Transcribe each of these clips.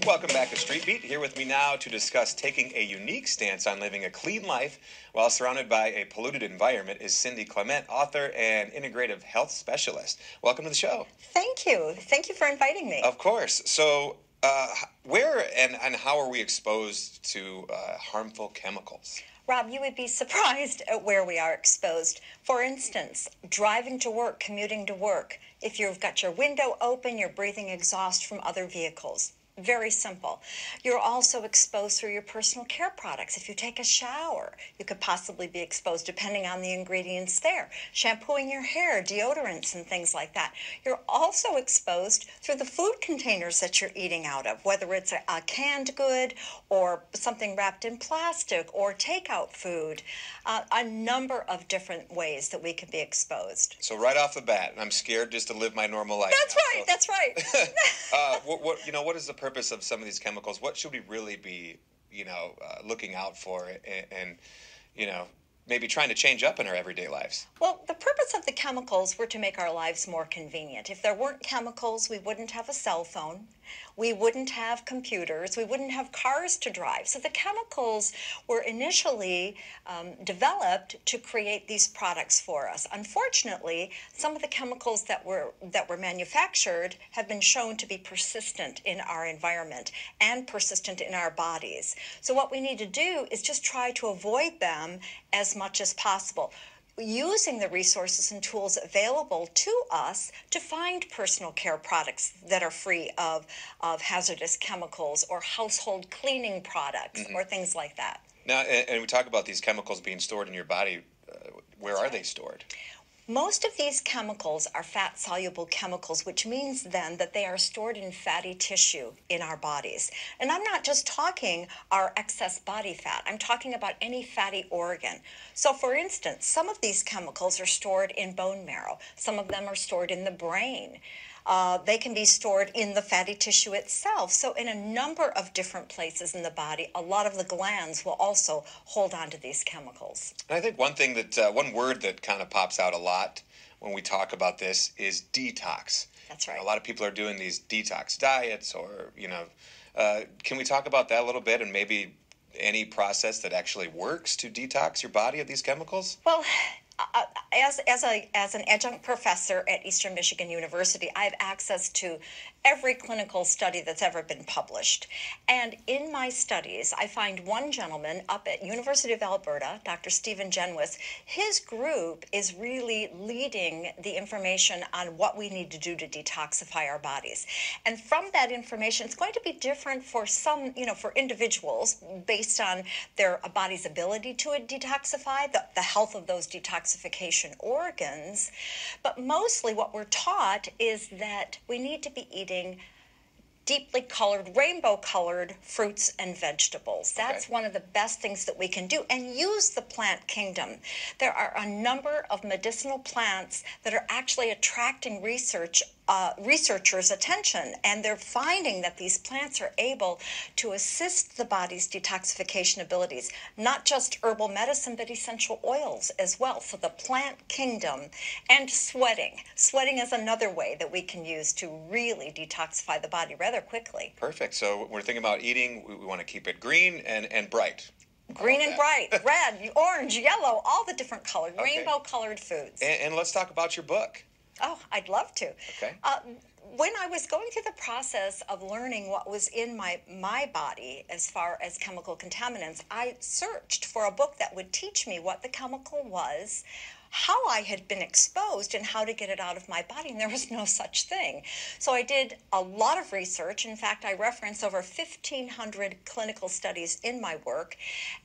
Welcome back to Street Beat. Here with me now to discuss taking a unique stance on living a clean life while surrounded by a polluted environment is Cindy Clement, author and integrative health specialist. Welcome to the show. Thank you. Thank you for inviting me. Of course. So, where and how are we exposed to harmful chemicals? Rob, you would be surprised at where we are exposed. For instance, driving to work, commuting to work. If you've got your window open, you're breathing exhaust from other vehicles. Very simple. You're also exposed through your personal care products. If you take a shower, you could possibly be exposed depending on the ingredients there. Shampooing your hair, deodorants, and things like that. You're also exposed through the food containers that you're eating out of, whether it's a canned good or something wrapped in plastic or takeout food. A number of different ways that we can be exposed. So right off the bat, I'm scared just to live my normal life. That's right. What is the purpose of some of these chemicals? What should we really be, looking out for and maybe trying to change up in our everyday lives? Well, the purpose of the chemicals were to make our lives more convenient. If there weren't chemicals, we wouldn't have a cell phone. We wouldn't have computers. We wouldn't have cars to drive. So the chemicals were initially developed to create these products for us. Unfortunately, some of the chemicals that were manufactured have been shown to be persistent in our environment and persistent in our bodies. So what we need to do is just try to avoid them as much as possible, using the resources and tools available to us to find personal care products that are free of hazardous chemicals or household cleaning products or things like that. Now, and we talk about these chemicals being stored in your body. Where are they stored? Most of these chemicals are fat-soluble chemicals, which means then that they are stored in fatty tissue in our bodies. And I'm not just talking our excess body fat. I'm talking about any fatty organ. So, for instance, some of these chemicals are stored in bone marrow. Some of them are stored in the brain. They can be stored in the fatty tissue itself. So in a number of different places in the body, a lot of the glands will also hold on to these chemicals. And I think one word that kind of pops out a lot when we talk about this is detox. That's right. A lot of people are doing these detox diets can we talk about that a little bit and maybe any process that actually works to detox your body of these chemicals? Well, as an adjunct professor at Eastern Michigan University, I have access to every clinical study that's ever been published. And in my studies, I find one gentleman up at University of Alberta, Dr. Stephen Genwis. His group is really leading the information on what we need to do to detoxify our bodies. And from that information, it's going to be different for some, for individuals based on their body's ability to detoxify, the health of those detoxification organs. But mostly what we're taught is that we need to be eating deeply colored, rainbow-colored fruits and vegetables. That's one of the best things that we can do, and use the plant kingdom. There are a number of medicinal plants that are actually attracting researchers' attention, and they're finding that these plants are able to assist the body's detoxification abilities, not just herbal medicine, but essential oils as well. So the plant kingdom, and sweating. Sweating is another way that we can use to really detoxify the body rather quickly. Perfect. So when we're thinking about eating, we want to keep it green and bright. Green and bright, red, orange, yellow, all the different colored, rainbow-colored foods. And let's talk about your book. Oh, I'd love to. Okay. When I was going through the process of learning what was in my body as far as chemical contaminants, I searched for a book that would teach me what the chemical was, how I had been exposed, and how to get it out of my body, and there was no such thing. So I did a lot of research. In fact, I reference over 1,500 clinical studies in my work,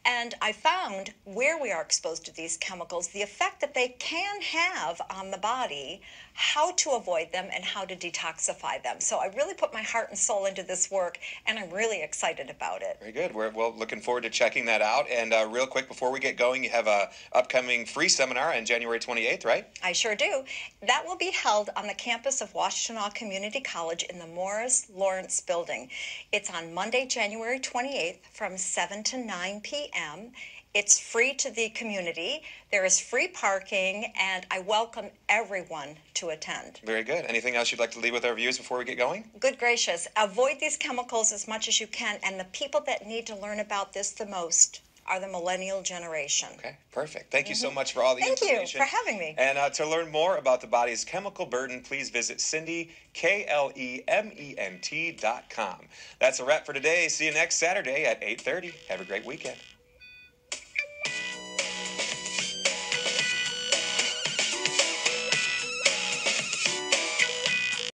and I found where we are exposed to these chemicals, the effect that they can have on the body, how to avoid them, and how to detoxify them. So I really put my heart and soul into this work, and I'm really excited about it. Very good. We're looking forward to checking that out. And real quick, before we get going, you have a upcoming free seminar on January 28th, right? I sure do. That will be held on the campus of Washtenaw Community College in the Morris Lawrence Building. It's on Monday, January 28th from 7 to 9 p.m. It's free to the community. There is free parking, and I welcome everyone to attend. Very good. Anything else you'd like to leave with our viewers before we get going? Good gracious. Avoid these chemicals as much as you can, and the people that need to learn about this the most are the millennial generation. Okay, perfect. Thank you so much for all the information. Thank you for having me. And to learn more about the body's chemical burden, please visit CindyKlement.com. That's a wrap for today. See you next Saturday at 8:30. Have a great weekend.